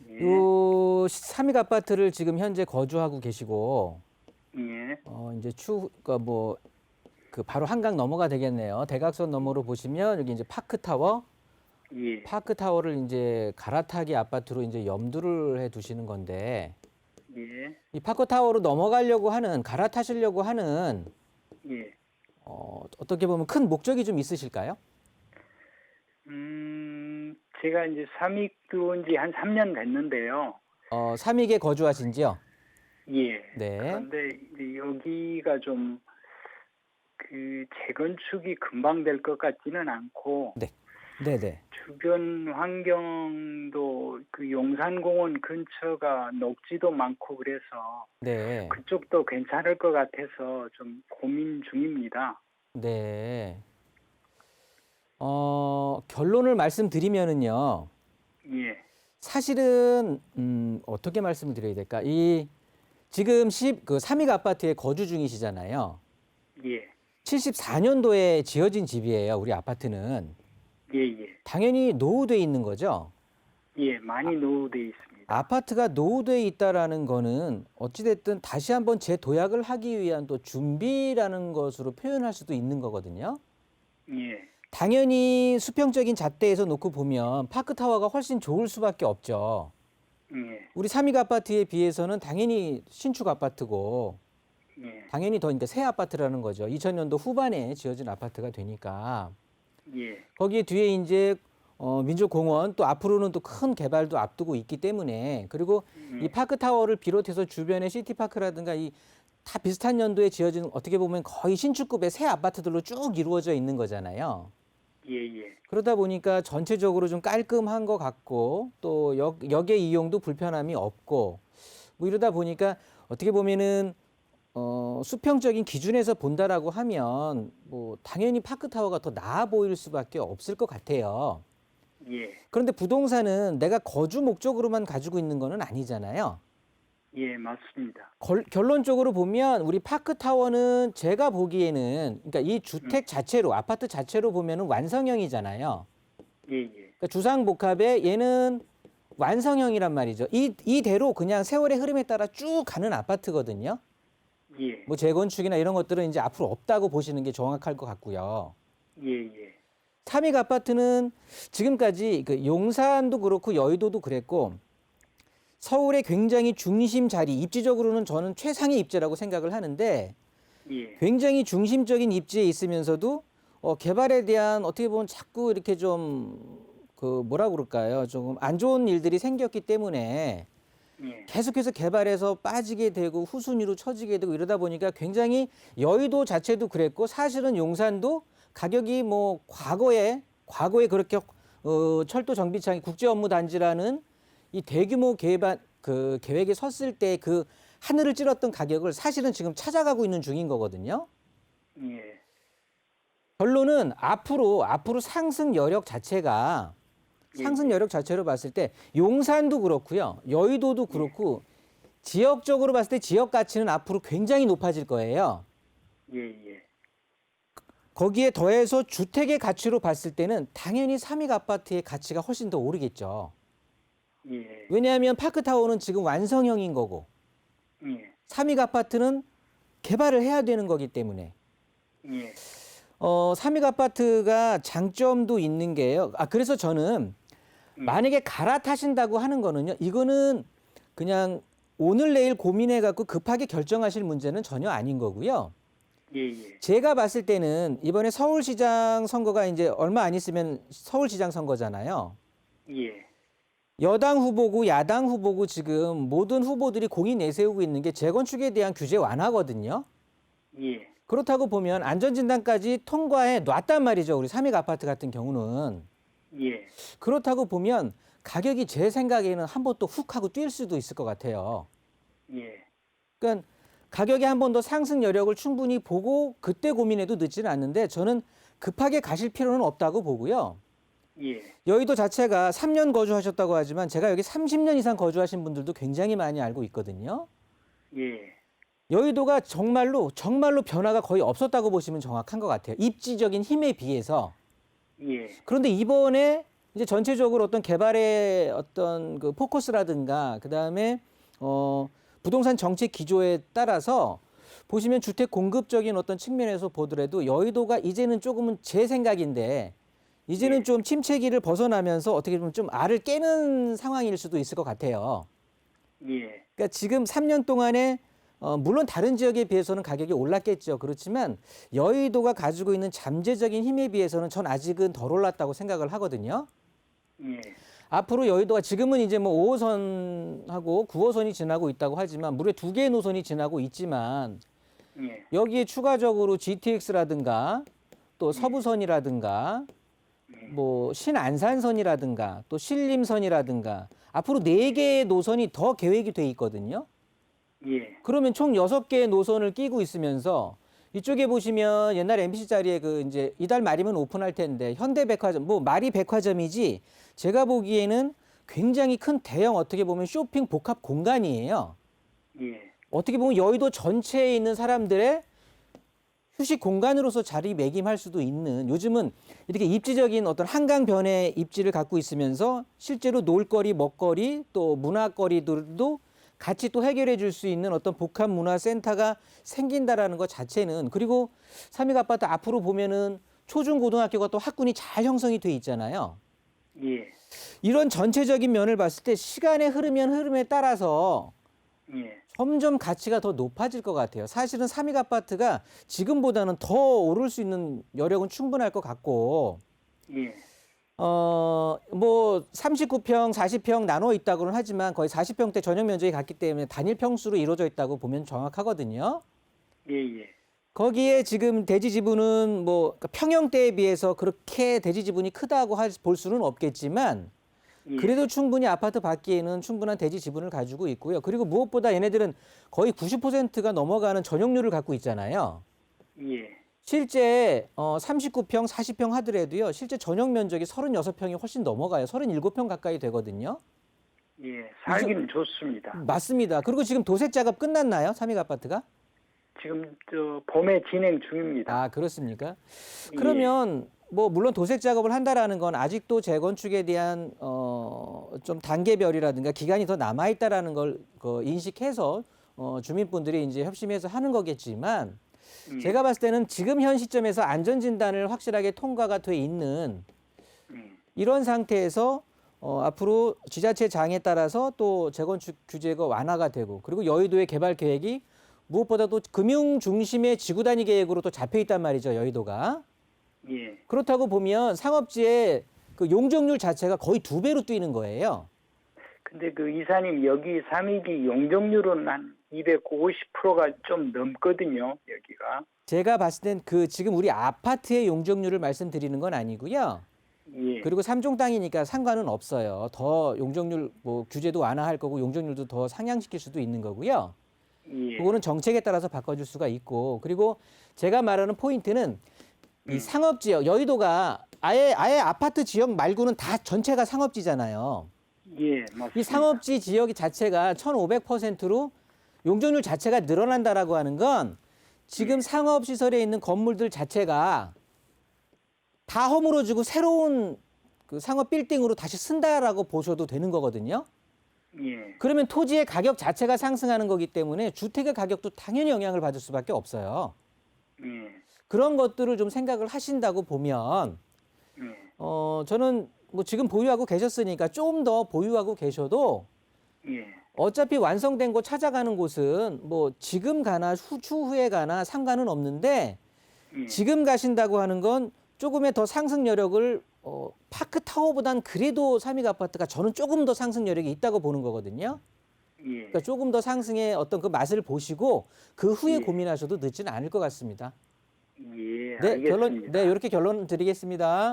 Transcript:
예, 요 삼익 아파트를 지금 현재 거주하고 계시고 예, 이제 그러니까 뭐 그 바로 한강 너머가 되겠네요. 대각선 너머로 보시면 여기 이제 파크타워, 예, 파크타워를 이제 갈아타기 아파트로 이제 염두를 해 두시는 건데 예, 이 파크타워로 넘어가려고 하는 갈아타시려고 하는 예. 어떻게 보면 큰 목적이 좀 있으실까요? 제가 이제 삼익 들어온 지 한 3년 됐는데요. 삼익에 거주하신지요? 예. 네. 그런데 이제 여기가 좀 그 재건축이 금방 될 것 같지는 않고 네. 네네. 주변 환경도 그 용산공원 근처가 녹지도 많고 그래서 네. 그쪽도 괜찮을 것 같아서 좀 고민 중입니다. 네. 결론을 말씀드리면은요. 예, 사실은 어떻게 말씀을 드려야 될까? 이 지금 그 삼익 아파트에 거주 중이시잖아요. 예, 74년도에 지어진 집이에요. 우리 아파트는. 예, 예. 당연히 노후돼 있는 거죠. 예, 많이 노후돼 있습니다. 아파트가 노후돼 있다라는 거는 어찌됐든 다시 한번 재도약을 하기 위한 또 준비라는 것으로 표현할 수도 있는 거거든요. 예, 당연히 수평적인 잣대에서 놓고 보면 파크타워가 훨씬 좋을 수밖에 없죠. 예, 우리 삼익 아파트에 비해서는 당연히 신축 아파트고 예, 당연히 더 그러니까 새 아파트라는 거죠. 2000년도 후반에 지어진 아파트가 되니까 예, 거기에 뒤에 이제 민족공원 또 앞으로는 또 큰 개발도 앞두고 있기 때문에 그리고 이 예, 파크타워를 비롯해서 주변의 시티파크라든가 이 다 비슷한 연도에 지어진 어떻게 보면 거의 신축급의 새 아파트들로 쭉 이루어져 있는 거잖아요. 예, 예, 그러다 보니까 전체적으로 좀 깔끔한 것 같고 또 역의 이용도 불편함이 없고 뭐 이러다 보니까 어떻게 보면은 수평적인 기준에서 본다라고 하면 뭐 당연히 파크타워가 더 나아 보일 수밖에 없을 것 같아요. 예, 그런데 부동산은 내가 거주 목적으로만 가지고 있는 거는 아니잖아요. 예, 맞습니다. 결론적으로 보면 우리 파크타워는 제가 보기에는 그러니까 이 주택 자체로 아파트 자체로 보면은 완성형이잖아요. 예, 예, 그러니까 주상복합에 얘는 완성형이란 말이죠. 이대로 그냥 세월의 흐름에 따라 쭉 가는 아파트거든요. 예, 뭐 재건축이나 이런 것들은 이제 앞으로 없다고 보시는 게 정확할 것 같고요. 예, 예, 삼익 아파트는 지금까지 그 용산도 그렇고 여의도도 그랬고 서울의 굉장히 중심 자리, 입지적으로는 저는 최상의 입지라고 생각을 하는데 예, 굉장히 중심적인 입지에 있으면서도 개발에 대한 어떻게 보면 자꾸 이렇게 좀 그 뭐라 그럴까요? 조금 안 좋은 일들이 생겼기 때문에 예, 계속해서 개발해서 빠지게 되고 후순위로 처지게 되고 이러다 보니까 굉장히 여의도 자체도 그랬고 사실은 용산도 가격이 뭐 과거에 그렇게 철도 정비창이 국제 업무 단지라는 이 대규모 개발 그 계획에 섰을 때 그 하늘을 찌렀던 가격을 사실은 지금 찾아가고 있는 중인 거거든요. 예, 결론은 앞으로 상승 여력 자체가 예, 상승 여력 자체로 봤을 때 용산도 그렇고요. 여의도도 그렇고 지역적으로 봤을 때 지역 가치는 앞으로 굉장히 높아질 거예요. 예, 예, 거기에 더해서 주택의 가치로 봤을 때는 당연히 삼익 아파트의 가치가 훨씬 더 오르겠죠. 예, 왜냐하면 파크타워는 지금 완성형인 거고 예, 삼익 아파트는 개발을 해야 되는 거기 때문에 예, 삼익 아파트가 장점도 있는 게요. 그래서 저는 만약에 갈아타신다고 하는 거는요. 이거는 그냥 오늘 내일 고민해 갖고 급하게 결정하실 문제는 전혀 아닌 거고요. 예, 예, 제가 봤을 때는 이번에 서울시장 선거가 이제 얼마 안 있으면 서울시장 선거잖아요. 예, 여당 후보고 야당 후보고 지금 모든 후보들이 공이 내세우고 있는 게 재건축에 대한 규제 완화거든요. 예, 그렇다고 보면 안전진단까지 통과해 놨단 말이죠. 우리 삼익 아파트 같은 경우는. 예, 그렇다고 보면 가격이 제 생각에는 한번 또 훅 하고 뛸 수도 있을 것 같아요. 예, 그러니까 가격이 한 번 더 상승 여력을 충분히 보고 그때 고민해도 늦지는 않는데 저는 급하게 가실 필요는 없다고 보고요. 예, 여의도 자체가 3년 거주하셨다고 하지만 제가 여기 30년 이상 거주하신 분들도 굉장히 많이 알고 있거든요. 예, 여의도가 정말로 변화가 거의 없었다고 보시면 정확한 것 같아요. 입지적인 힘에 비해서. 예, 그런데 이번에 이제 전체적으로 어떤 개발의 어떤 그 포커스라든가 그다음에 부동산 정책 기조에 따라서 보시면 주택 공급적인 어떤 측면에서 보더라도 여의도가 이제는 조금은 제 생각인데 이제는 예. 좀 침체기를 벗어나면서 어떻게 보면 좀 알을 깨는 상황일 수도 있을 것 같아요. 예. 그러니까 지금 3년 동안에 물론 다른 지역에 비해서는 가격이 올랐겠죠. 그렇지만 여의도가 가지고 있는 잠재적인 힘에 비해서는 전 아직은 덜 올랐다고 생각을 하거든요. 예. 앞으로 여의도가 지금은 이제 뭐 5호선하고 9호선이 지나고 있다고 하지만 무려 두 개의 노선이 지나고 있지만 예. 여기에 추가적으로 GTX라든가 또 서부선이라든가 뭐 신안산선이라든가 또 신림선이라든가 앞으로 네 개의 노선이 더 계획이 돼 있거든요. 예. 그러면 총 6개의 노선을 끼고 있으면서 이쪽에 보시면 옛날 MBC 자리에 그 이제 이달 말이면 오픈할 텐데 현대백화점 뭐 말이 백화점이지 제가 보기에는 굉장히 큰 대형 어떻게 보면 쇼핑 복합 공간이에요. 예. 어떻게 보면 여의도 전체에 있는 사람들의 휴식 공간으로서 자리매김할 수도 있는 요즘은 이렇게 입지적인 어떤 한강변의 입지를 갖고 있으면서 실제로 놀거리, 먹거리 또 문화거리들도 같이 또 해결해 줄 수 있는 어떤 복합 문화센터가 생긴다라는 것 자체는 그리고 삼익 아파트 앞으로 보면은 초중고등학교가 또 학군이 잘 형성이 돼 있잖아요. 예. 이런 전체적인 면을 봤을 때 시간의 흐름에 따라서 예. 점점 가치가 더 높아질 것 같아요. 사실은 삼익 아파트가 지금보다는 더 오를 수 있는 여력은 충분할 것 같고, 예. 뭐 39평, 40평 나눠 있다고는 하지만 거의 40평대 전용 면적이 같기 때문에 단일 평수로 이루어져 있다고 보면 정확하거든요. 예. 예. 거기에 지금 대지 지분은 뭐 평형대에 비해서 그렇게 대지 지분이 크다고 볼 수는 없겠지만 예. 그래도 충분히 아파트 받기에는 충분한 대지 지분을 가지고 있고요. 그리고 무엇보다 얘네들은 거의 90%가 넘어가는 전용률을 갖고 있잖아요. 예. 실제 39평, 40평 하더라도요. 실제 전용 면적이 36평이 훨씬 넘어가요. 37평 가까이 되거든요. 예. 살기는 좋습니다. 맞습니다. 그리고 지금 도색 작업 끝났나요? 삼익 아파트가? 지금 봄에 진행 중입니다. 아, 그렇습니까? 예. 그러면 뭐 물론 도색 작업을 한다라는 건 아직도 재건축에 대한 좀 단계별이라든가 기간이 더 남아 있다라는 걸 인식해서 주민분들이 이제 협심해서 하는 거겠지만 예. 제가 봤을 때는 지금 현 시점에서 안전 진단을 확실하게 통과가 돼 있는 예. 이런 상태에서 앞으로 지자체 장에 따라서 또 재건축 규제가 완화가 되고 그리고 여의도의 개발 계획이 무엇보다도 금융 중심의 지구 단위 계획으로 또 잡혀 있단 말이죠, 여의도가. 예. 그렇다고 보면 상업지의 그 용적률 자체가 거의 2배로 뛰는 거예요. 근데 그 이사님 여기 삼익이 용적률은 한 250%가 좀 넘거든요. 여기가. 제가 봤을 땐 그 지금 우리 아파트의 용적률을 말씀드리는 건 아니고요. 예. 그리고 3종 땅이니까 상관은 없어요. 더 용적률 뭐 규제도 완화할 거고 용적률도 더 상향시킬 수도 있는 거고요. 예. 그거는 정책에 따라서 바꿔줄 수가 있고 그리고 제가 말하는 포인트는 이 상업지역 여의도가 아예 아파트 지역 말고는 다 전체가 상업지잖아요. 예, 맞습니다. 이 상업지 지역 자체가 1,500%로 용적률 자체가 늘어난다라고 하는 건 지금 상업시설에 있는 건물들 자체가 다 허물어지고 새로운 그 상업 빌딩으로 다시 쓴다라고 보셔도 되는 거거든요. 예. 그러면 토지의 가격 자체가 상승하는 거기 때문에 주택의 가격도 당연히 영향을 받을 수밖에 없어요. 예. 그런 것들을 좀 생각을 하신다고 보면 예. 저는 뭐 지금 보유하고 계셨으니까 좀 더 보유하고 계셔도 예. 어차피 완성된 곳 찾아가는 곳은 뭐 지금 가나 추후에 가나 상관은 없는데 예. 지금 가신다고 하는 건 조금의 더 상승 여력을 파크 타워보단 그래도 삼익 아파트가 저는 조금 더 상승 여력이 있다고 보는 거거든요. 예. 그러니까 조금 더 상승의 어떤 그 맛을 보시고 그 후에 예. 고민하셔도 늦지는 않을 것 같습니다. 예. 네, 알겠습니다. 이렇게 결론 드리겠습니다.